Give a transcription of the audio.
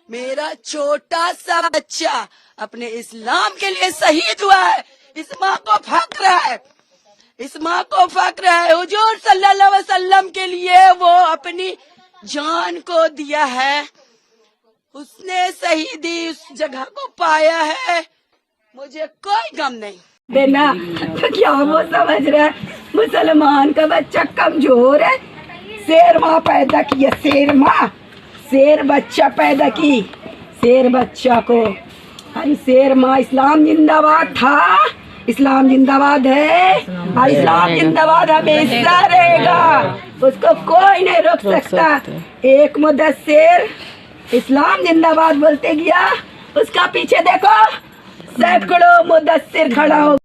میرا چھوٹا سا بچہ اپنے اسلام کے لیے شہید ہوا ہے. اس ماں کو فخر ہے, اس ماں کو فخر ہے. حضور صلی اللہ علیہ وسلم کے لیے وہ اپنی جان کو دیا ہے. اس نے شہیدی اس جگہ کو پایا ہے. مجھے کوئی غم نہیں. دینا تو کیا وہ سمجھ رہا ہے مسلمان کا بچہ کمزور ہے؟ شیر ماں پیدا کی ہے, شیر ماں, شیر بچہ پیدا کی, شیر بچہ کو. ارے شیر ماں, اسلام زندہ باد تھا, اسلام زندہ باد ہے, اور اسلام زندہ باد ہمیشہ رہے گا. اس کو کوئی نہیں روک سکتا. ایک مدثر اسلام زندہ باد بولتے گیا, اس کا پیچھے دیکھو سینکڑوں مدثر کھڑا ہو.